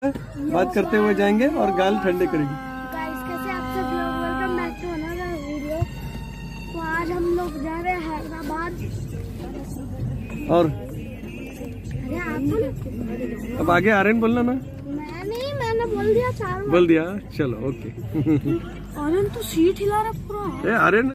बात करते हुए जाएंगे और गाल ठंडे करेंगे। गाइस कैसे आप सब लोग, welcome back to another video. तो आज हम लोग जा रहे हैं हैदराबाद। और अरे आप अब आगे आर्यन बोलना ना। मैंने बोल दिया 4 बार। बोल दिया, चलो ओके। आर्यन तो सीट हिला रहा पूरा। आर्यन